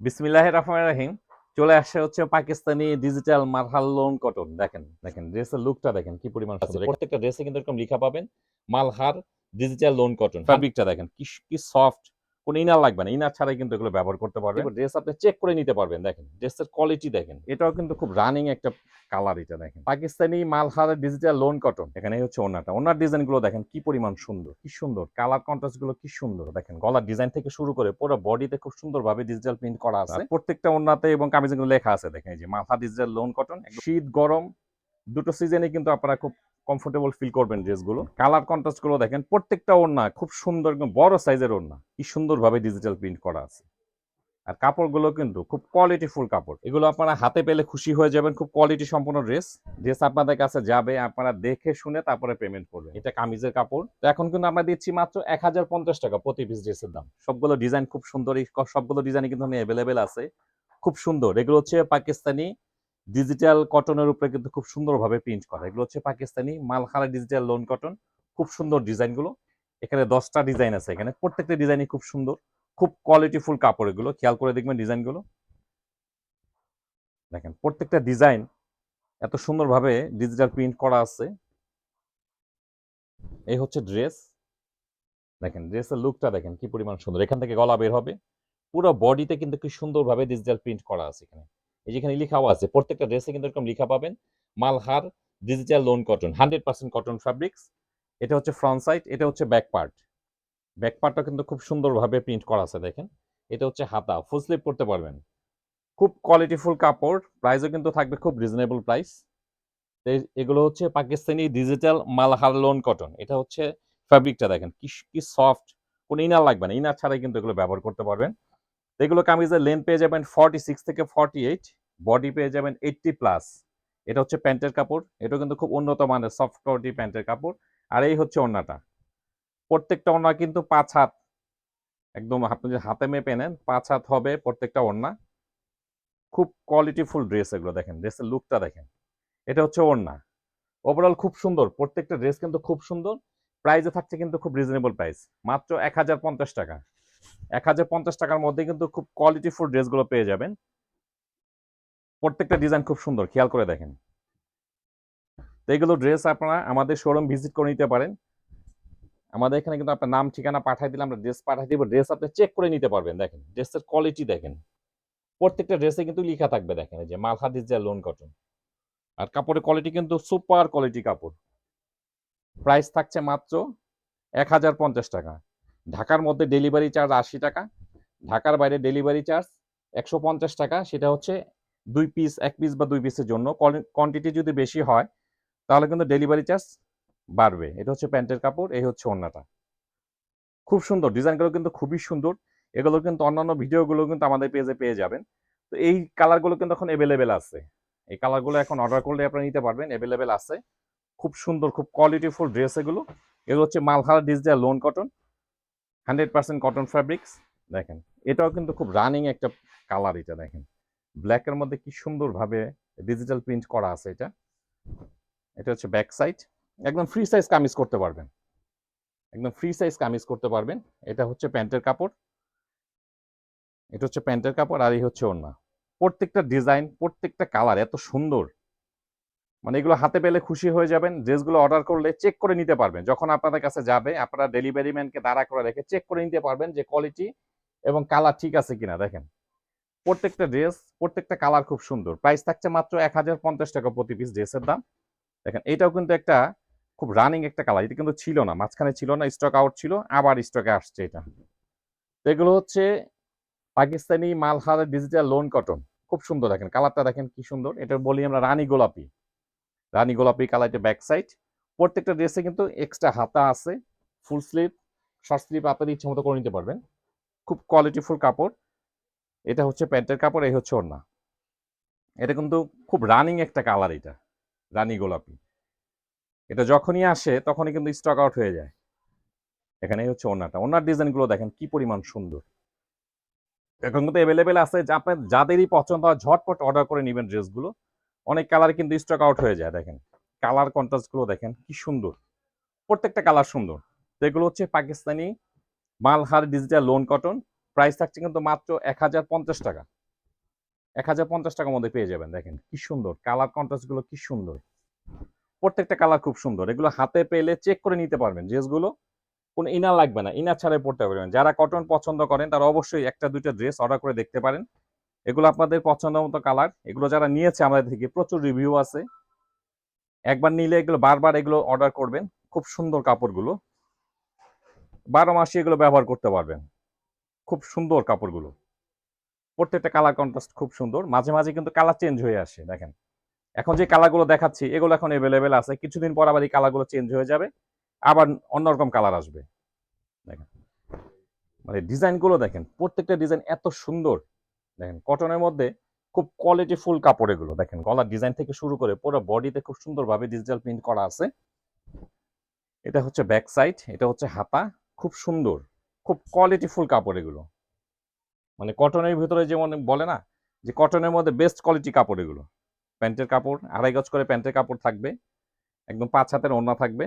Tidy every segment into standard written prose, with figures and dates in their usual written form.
বিসমিল্লাহির রহমানির রহিম। চলে আসছে হচ্ছে Pakistani digital Malhar loan cotton. দেখেন দেখেন ড্রেসের লুকটা দেখেন কি পরিমাণ সুন্দর। প্রত্যেকটা ড্রেসে কিন্তু এরকম লেখা পাবেন মালহার ডিজিটাল লোন কটন। ফ্যাব্রিকটা দেখেন কি সফট। কোনো ইনার লাগবে না, ইনার ছাড়াই কিন্তু এগুলো ব্যবহার করতে পারবেন। ড্রেস আপনি চেক করে নিতে পারবেন। দেখেন ড্রেসের কোয়ালিটি দেখেন, এটাও কিন্তু খুব রানিং একটা কালার। এটা দেখেন Pakistani Malhar digital loan cotton. এখানে হচ্ছে ওনাটা, ওনার ডিজাইন গুলো দেখেন কি পরিমাণ সুন্দর, কি সুন্দর কালার কন্ট্রাস্ট গুলো, কি সুন্দর। দেখেন গলার ডিজাইন থেকে শুরু করে পুরো বডিতে খুব সুন্দর ভাবে ডিজিটাল প্রিন্ট করা আছে। প্রত্যেকটা ওনাতে এবং কামিজে কিন্তু লেখা আছে। দেখেন এই যে মালহা ডিজিটাল লোন কটন। শীত গরম দুটো সিজনে কিন্তু আপনারা খুব কমফোর্টেবল ফিল করবেন ড্রেসগুলো। কালার কন্ট্রাস্ট গুলো দেখেন, প্রত্যেকটা ওড়না খুব সুন্দর, একদম বড় সাইজের ওড়না, কি সুন্দর ভাবে ডিজিটাল প্রিন্ট করা আছে। আর কাপড়গুলো কিন্তু খুব কোয়ালিটিফুল কাপড়। এগুলো আপনারা হাতে পেলে খুশি হয়ে যাবেন। খুব কোয়ালিটি সম্পন্ন ড্রেস। ড্রেস আপনাদের কাছে যাবে, আপনারা দেখে শুনে তারপরে পেমেন্ট করবেন। এটা কামিজের কাপড়। তো এখন কিন্তু আমরা দিচ্ছি মাত্র 1050 টাকা প্রতি পিস ড্রেসের দাম। সবগুলো ডিজাইন খুব সুন্দর, সবগুলো ডিজাইন কিন্তু অ্যাভেলেবেল আছে। খুব সুন্দর। এগুলো হচ্ছে পাকিস্তানি ডিজিটাল কটনের উপরে কিন্তু খুব সুন্দরভাবে প্রিন্ট করা। এগুলো হচ্ছে পাকিস্তানি মালহারা ডিজিটাল লোন কটন। খুব সুন্দর ডিজাইনগুলো। এখানে 10টা ডিজাইন আছে। এখানে প্রত্যেকটা ডিজাইনই খুব সুন্দর, খুব কোয়ালিটিফুল কাপড়। এগুলো খেয়াল করে দেখবেন ডিজাইনগুলো। দেখেন প্রত্যেকটা ডিজাইন এত সুন্দরভাবে ডিজিটাল প্রিন্ট করা আছে। এই হচ্ছে ড্রেস। দেখেন ড্রেসের লুকটা দেখেন কি পরিমাণ সুন্দর। এখান থেকে গলা বের হবে, পুরো বডিতে কিন্তু কি সুন্দরভাবে ডিজিটাল প্রিন্ট করা আছে। এখানে এই যেখানে লেখাও আছে, প্রত্যেকটা ড্রেসে কিন্তু এরকম লেখা পাবেন Malhar digital loan cotton, 100% cotton fabrics. এটা হচ্ছে ফ্রন্ট সাইড, এটা হচ্ছে ব্যাক পার্ট। ব্যাক পার্টটা কিন্তু খুব সুন্দরভাবে প্রিন্ট করা আছে। দেখেন এটা হচ্ছে হাতা, ফুল স্লিভ করতে পারবেন। খুব কোয়ালিটিফুল কাপড়। প্রাইসও কিন্তু থাকবে খুব রিজনেবল প্রাইস। এগুলো হচ্ছে Pakistani digital Malhar loan cotton. এটা হচ্ছে ফ্যাব্রিকটা দেখেন কি সফট। কোনো ইনার লাগবে না, ইনার ছাড়াই কিন্তু এগুলো ব্যবহার করতে পারবেন। এগুলো কামিজের লেন্থ পেয়ে যাবেন 46 থেকে 48, বডি পেয়ে যাবেন 80+। এটা হচ্ছে প্যান্টের কাপড়। এটা কিন্তু খুব উন্নত মানের সফট কোয়ালিটি প্যান্টের কাপড়। আর এই হচ্ছে ওড়নাটা। প্রত্যেকটা ওড়না কিন্তু 5 হাত, একদম আপনি যদি হাতে মেপে নেন 5 হাত হবে প্রত্যেকটা ওড়না। খুব কোয়ালিটিফুল ড্রেস এগুলো। দেখেন ড্রেসের লুকটা দেখেন। এটা হচ্ছে ওড়না। ওভারঅল খুব সুন্দর, প্রত্যেকটা ড্রেস কিন্তু খুব সুন্দর। প্রাইসে থাকছে কিন্তু খুব রিজনেবল প্রাইস, মাত্র 1050 টাকা। 1050 টাকার মধ্যে কিন্তু খুব কোয়ালিটিফুল ড্রেসগুলো পেয়ে যাবেন। প্রত্যেকটা ডিজাইন খুব সুন্দর, খেয়াল করে দেখেন। তো এগুলো ড্রেস আপনারা আমাদের শোরুম ভিজিট করে নিতে পারেন। আমাদের এখানে কিন্তু আপনার নাম ঠিকানা পাঠিয়ে দিলে আমরা ড্রেস পাঠিয়ে দিব। ড্রেস আপনি চেক করে নিতে পারবেন। দেখেন ড্রেসের কোয়ালিটি দেখেন, প্রত্যেকটা ড্রেসে কিন্তু লেখা থাকবে। দেখেন এই যে মালহা ডিজিটাল লোন কটন। আর কাপড়ের কোয়ালিটি কিন্তু সুপার কোয়ালিটি কাপড়। প্রাইস থাকছে মাত্র 1050 টাকা। ঢাকার মধ্যে ডেলিভারি চার্জ 80 টাকা। ঢাকার বাইরে ডেলিভারি চার্জ 150 টাকা। সেটা হচ্ছে 2 পিস, 1 পিস বা 2 পিসের জন্য। কোয়ান্টিটি যদি বেশি হয় তাহলে কিন্তু ডেলিভারি চার্জ বাড়বে। এটা হচ্ছে প্যান্টের কাপড়, এই হচ্ছে ওড়নাটা। খুব সুন্দর ডিজাইনগুলো কিন্তু খুবই সুন্দর। এগুলো কিন্তু অন্যান্য ভিডিওগুলো কিন্তু আমাদের পেজে পেয়ে যাবেন। তো এই কালারগুলো কিন্তু এখন অ্যাভেলেবেল আছে। এই কালারগুলো এখন অর্ডার করলে আপনারা নিতে পারবেন, অ্যাভেলেবেল আছে। খুব সুন্দর, খুব কোয়ালিটিফুল ড্রেস এগুলো। এগুলো হচ্ছে Malhar digital loan cotton, 100% cotton fabrics. দেখেন এটাও কিন্তু খুব রানিং একটা কালার। এটা দেখেন ব্ল্যাকের মধ্যে কি সুন্দরভাবে ডিজিটাল প্রিন্ট করা আছে। এটা এটা হচ্ছে ব্যাক সাইড। একদম ফ্রি সাইজ কামিজ করতে পারবেন, একদম ফ্রি সাইজ কামিজ করতে পারবেন। এটা হচ্ছে প্যান্টের কাপড়, এটা হচ্ছে প্যান্টের কাপড়। আর এই হচ্ছে ওড়না। প্রত্যেকটা ডিজাইন, প্রত্যেকটা কালার এত সুন্দর, মানে এগুলো হাতে পেলে খুশি হয়ে যাবেন। ড্রেসগুলো অর্ডার করলে চেক করে নিতে পারবেন। যখন আপনাদের কাছে যাবে আপনারা ডেলিভারি ম্যানকে দাঁড়া করে রেখে চেক করে নিতে পারবেন যে কোয়ালিটি এবং কালার ঠিক আছে কিনা। দেখেন প্রত্যেকটা ড্রেস, প্রত্যেকটা কালার খুব সুন্দর। প্রাইস থাকছে মাত্র 1050 টাকা প্রতি পিস ড্রেসের দাম। দেখেন এটাও কিন্তু একটা খুব রানিং একটা কালার। এটা কিন্তু ছিল না, মাঝখানে ছিল না, স্টক আউট ছিল, আবার স্টকে আসছে এটা। তো এগুলো হচ্ছে Pakistani Malhar digital loan cotton. খুব সুন্দর। দেখেন কালারটা দেখেন কি সুন্দর। এটা বলি আমরা রানী গোলাপি। রানী গোলাপি কালার। এটা ব্যাক সাইড। প্রত্যেকটা ড্রেসে কিন্তু এক্সট্রা হাতা আছে, ফুল স্লিভ, শর্ট স্লিভ আপনাদের ইচ্ছে মতো করে নিতে পারবেন। খুব কোয়ালিটিফুল কাপড়। এটা হচ্ছে প্যান্টের কাপড়, এই হচ্ছে ওড়না। এটা কিন্তু খুব রানিং একটা কালার। এটা রানী গোলাপি। এটা যখনই আসে তখনই কিন্তু স্টক আউট হয়ে যায়। এখানে হচ্ছে ওড়নাটা। ওড়নার ডিজাইনগুলো দেখেন কি পরিমাণ সুন্দর। এখন কিন্তু অ্যাভেলেবেল আছে, যে আপনার যাদেরই পছন্দ হয় ঝটপট অর্ডার করে নেবেন ড্রেসগুলো। অনেক কালার কিন্তু স্টক আউট হয়ে যায়। দেখেন কালার কন্ট্রাস্টগুলো দেখেন কি সুন্দর। প্রত্যেকটা কালার সুন্দর। তো এগুলো হচ্ছে Pakistani Malhar digital loan cotton, price থাকছে কিন্তু মাত্র 1050 টাকা। 1050 টাকার মধ্যে পেয়ে যাবেন। দেখেন কি সুন্দর কালার কন্ট্রাস্ট গুলো, কি সুন্দর, প্রত্যেকটা কালার খুব সুন্দর। এগুলো হাতে পেলে চেক করে নিতে পারবেন ড্রেসগুলো, কোনো ইনার লাগবে না, ইনার ছাড়াই পড়তে পারবেন। যারা কটন পছন্দ করেন তারা অবশ্যই একটা দুইটা ড্রেস অর্ডার করে দেখতে পারেন। এগুলো আপনাদের পছন্দ মতো কালার। এগুলো যারা নিয়েছে আমাদের থেকে প্রচুর রিভিউ আছে। একবার নিলে এগুলো বারবার এগুলো অর্ডার করবেন। খুব সুন্দর কাপড়গুলো, 12 মাসই এগুলো ব্যবহার করতে পারবেন। খুব সুন্দর কাপড়গুলো, প্রত্যেকটা কালার কন্ট্রাস্ট খুব সুন্দর। মাঝে মাঝে কিন্তু কালার চেঞ্জ হয়ে আসে। দেখেন এখন যে কালারগুলো দেখাচ্ছি এগুলো এখন এভেলেবেল আছে, কিছুদিন পর আবার এই কালারগুলো চেঞ্জ হয়ে যাবে, আবার অন্যরকম কালার আসবে। দেখেন মানে ডিজাইনগুলো দেখেন, প্রত্যেকটা ডিজাইন এত সুন্দর। দেখেন কটনের মধ্যে খুব কোয়ালিটি ফুল কাপড় এগুলো। দেখেন গলার ডিজাইন থেকে শুরু করে পুরো বডিতে খুব সুন্দরভাবে ডিজিটাল প্রিন্ট করা আছে। এটা হচ্ছে ব্যাক সাইড, এটা হচ্ছে হাতা, খুব সুন্দর, খুব কোয়ালিটি ফুল কাপড় এগুলো। মানে কটনের ভিতরে যেমন বলে না যে কটনের মধ্যে বেস্ট কোয়ালিটি কাপড় এগুলো। প্যান্টের কাপড় 2.5 গজ করে প্যান্টের কাপড় থাকবে, একদম 5 হাতের ওড়না থাকবে।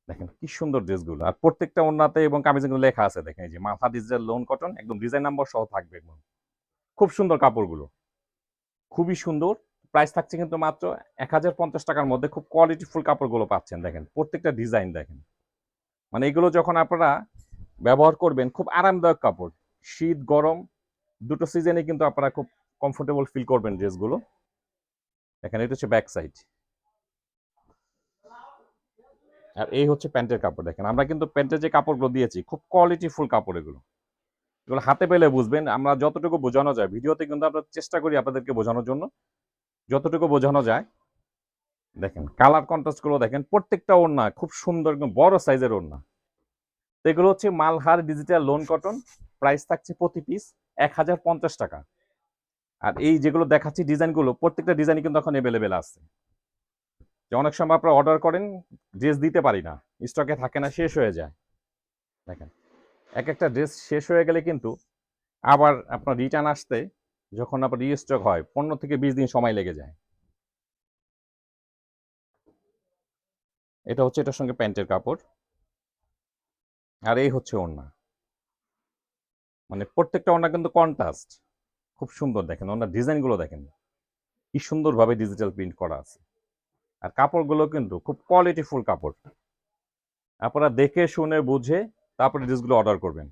দেখেন কি সুন্দর ড্রেসগুলো, আর প্রত্যেকটা ওড়নাতে এবং কামিজে কিন্তু লেখা আছে। দেখেন এই যে মাথা ডিজিটাল লোন কটন, একদম ডিজাইন নাম্বার সহ থাকবে একদম। খুব সুন্দর কাপড়গুলো, খুবই সুন্দর। প্রাইস থাকছে কিন্তু মাত্র 1050 টাকার মধ্যে খুব কোয়ালিটি ফুল কাপড়গুলো পাচ্ছেন। দেখেন প্রত্যেকটা ডিজাইন দেখেন, মানে এগুলো যখন আপনারা ব্যবহার করবেন খুব আরামদায়ক কাপড়। শীত গরম দুটো সিজনে কিন্তু আপনারা খুব কমফোর্টেবল ফিল করবেন ড্রেসগুলো। দেখেন এটা হচ্ছে ব্যাক সাইড, আর এই হচ্ছে প্যান্টের কাপড়। দেখেন আমরা কিন্তু প্যান্টের যে কাপড়গুলো দিয়েছি খুব কোয়ালিটি ফুল কাপড় এগুলো। এগুলো হাতে পেলে বুঝবেন, আমরা যতটুকু বোঝানো যায় ভিডিওতে কিন্তু আমরা চেষ্টা করি আপনাদেরকে বোঝানোর জন্য যতটুকু বোঝানো যায়। দেখেন কালার কন্ট্রাস্ট গুলো দেখেন, প্রত্যেকটা ওড়না খুব সুন্দর, একদম বড় সাইজের ওড়না। তো এগুলো হচ্ছে Malhar digital loan cotton. Price থাকছে প্রতি পিস 1050 টাকা। আর এই যেগুলো দেখাচ্ছি ডিজাইনগুলো, প্রত্যেকটা ডিজাইনই কিন্তু এখন অ্যাভেলেবেল আছে। যে অনেক সময় আপনারা অর্ডার করেন, ড্রেস দিতে পারি না, স্টকে থাকে না, শেষ হয়ে যায়। দেখেন এক একটা ড্রেস শেষ হয়ে গেলে কিন্তু আবার আপনার রিটার্ন আসতে, যখন আবার রিস্টক হয় 15 থেকে 20 দিন সময় লেগে যায়। এটা হচ্ছে এটার সঙ্গে প্যান্টের কাপড়, আর এই হচ্ছে ওড়না। মানে প্রত্যেকটা ওড়না কিন্তু কন্ট্রাস্ট, খুব সুন্দর। দেখেন ওড়নার ডিজাইনগুলো দেখেন কি সুন্দরভাবে ডিজিটাল প্রিন্ট করা আছে। আর কাপড়গুলো কিন্তু খুব কোয়ালিটিফুল কাপড়। আপনারা দেখে শুনে বুঝে তারপরে ড্রেসগুলো অর্ডার করবেন।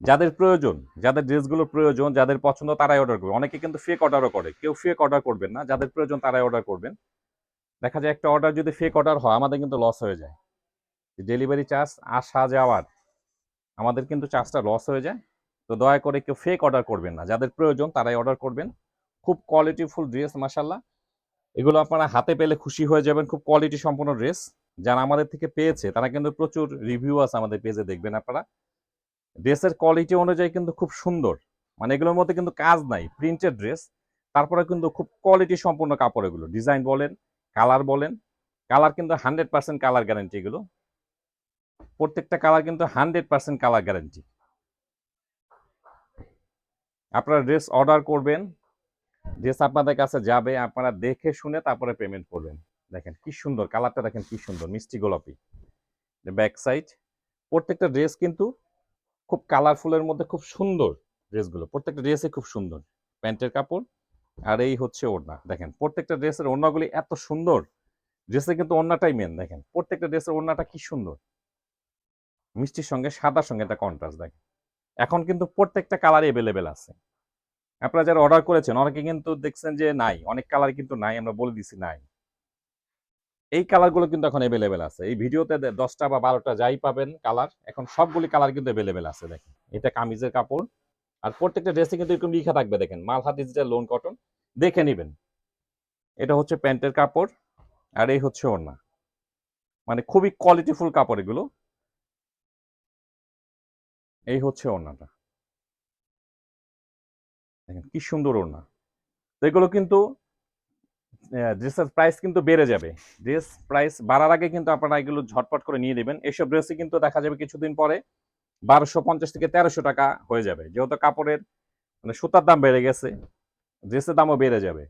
যাদের প্রয়োজন, যাদের ড্রেসগুলো প্রয়োজন, যাদের পছন্দ তারাই অর্ডার করবে। অনেকে কিন্তু ফেক অর্ডারও করে, কেউ ফেক অর্ডার করবেন না, যাদের প্রয়োজন তারাই অর্ডার করবেন। দেখা যায় একটা অর্ডার যদি ফেক অর্ডার হয় আমাদের কিন্তু লস হয়ে যায়। ডেলিভারি চার্জ আসা যাওয়ার আমাদের কিন্তু চার্জটা লস হয়ে যায়। তো দয়া করে কেউ ফেক অর্ডার করবেন না, যাদের প্রয়োজন তারাই অর্ডার করবেন। খুব কোয়ালিটিফুল ড্রেস মাশাআল্লাহ, এগুলো আপনারা হাতে পেলে খুশি হয়ে যাবেন। খুব কোয়ালিটি সম্পন্ন ড্রেস। যারা আমাদের থেকে পেয়েছে তারা কিন্তু প্রচুর রিভিউ আছে আমাদের পেজে, দেখবেন আপনারা। ড্রেসের কোয়ালিটি অনুযায়ী কিন্তু খুব সুন্দর। মানে এগুলোর মধ্যে কিন্তু কাজ নাই, প্রিন্টেড ড্রেস, তারপরে কিন্তু খুব কোয়ালিটি সম্পন্ন কাপড় এগুলো। ডিজাইন বলেন, কালার বলেন, কালার কিন্তু 100% কালার গ্যারান্টি। এগুলো প্রত্যেকটা কালার কিন্তু 100% কালার গ্যারান্টি। আপনারা ড্রেস অর্ডার করবেন, ড্রেস আপনাদের কাছে যাবে, আপনারা দেখে শুনে তারপরে পেমেন্ট করবেন। দেখেন কি সুন্দর কালারটা, দেখেন কি সুন্দর মিষ্টি গোলাপি। ব্যাক সাইড, প্রত্যেকটা ড্রেস কিন্তু খুব কালারফুলের মধ্যে খুব সুন্দর। ড্রেসগুলো প্রত্যেকটা ড্রেসই খুব সুন্দর। প্যান্টের কাপড়, আর এই হচ্ছে ওড়না। দেখেন প্রত্যেকটা ড্রেসের ওড়নাগুলি এত সুন্দর। ড্রেসে কিন্তু ওড়নাটাই মেন। দেখেন প্রত্যেকটা ড্রেসের ওড়নাটা কি সুন্দর, মিষ্টির সঙ্গে সাদার সঙ্গে একটা কন্ট্রাস্ট। দেখেন এখন কিন্তু প্রত্যেকটা কালারই অ্যাভেলেবেল আছে। আপনারা যারা অর্ডার করেছেন অনেকে কিন্তু দেখছেন যে নাই, অনেক কালার কিন্তু নাই, আমরা বলে দিছি নাই। এই কালারগুলো কিন্তু এখন অ্যাভেলেবেল আছে। এই ভিডিওতে 10টা বা 12টা যাই পাবেন কালার, এখন সবগুলি কালার কিন্তু অ্যাভেলেবেল আছে। দেখেন এটা কামিজের কাপড়, আর প্রত্যেকটা ড্রেসে কিন্তু এরকম লেখা থাকবে। দেখেন মালহা ডিজিটাল লোন কটন, দেখে নেবেন। এটা হচ্ছে প্যান্টের কাপড়, আর এই হচ্ছে ওড়না। মানে খুবই কোয়ালিটিফুল কাপড় এগুলো। এই হচ্ছে ওড়নাটা, দেখেন কি সুন্দর ওড়না। তো এগুলো কিন্তু ড্রেসের প্রাইস কিন্তু বেড়ে যাবে। ড্রেস প্রাইস বাড়ার আগে কিন্তু আপনারা এগুলো ঝটপট করে নিয়ে নেবেন। এসব ড্রেসই কিন্তু দেখা যাবে কিছুদিন পরে 1250 থেকে 1300 টাকা হয়ে যাবে, যেহেতু কাপড়ের মানে সুতার দাম বেড়ে গেছে, ড্রেসের দামও বেড়ে যাবে।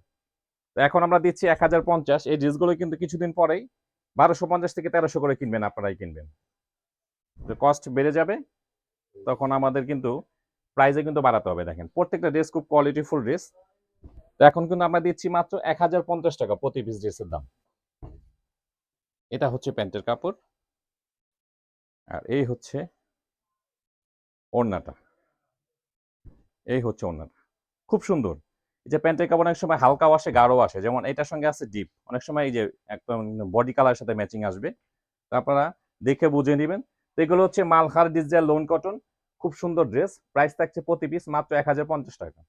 তো এখন আমরা দিচ্ছি 1050। এই ড্রেসগুলো কিন্তু কিছুদিন পরেই 1250 থেকে 1300 করে কিনবেন, আপনারাই কিনবেন। তো কস্ট বেড়ে যাবে। তখন আমাদের কিন্তু প্রাইসে কিন্তু বাড়াতে হবে। দেখেন প্রত্যেকটা ড্রেস খুব কোয়ালিটিফুল ড্রেস। তো এখন কিন্তু আমরা দিচ্ছি মাত্র 1050 টাকা প্রতি পিস ড্রেসের দাম। এটা হচ্ছে প্যান্টের কাপড়, আর এই হচ্ছে ওড়নাটা। এই হচ্ছে ওড়নাটা, খুব সুন্দর। এই যে প্যান্টের কাপড় অনেক সময় হালকাও আসে, গাঢ়ও আসে, যেমন এটার সঙ্গে আছে ডিপ, অনেক সময় এই যে একদম বডি কালারের সাথে ম্যাচিং আসবে। তো আপনারা দেখে বুঝে নিবেন। তো এগুলো হচ্ছে মালহার ডিজিটাল লোন কটন, খুব সুন্দর ড্রেস। প্রাইস থাকছে প্রতি পিস মাত্র 1050 টাকা।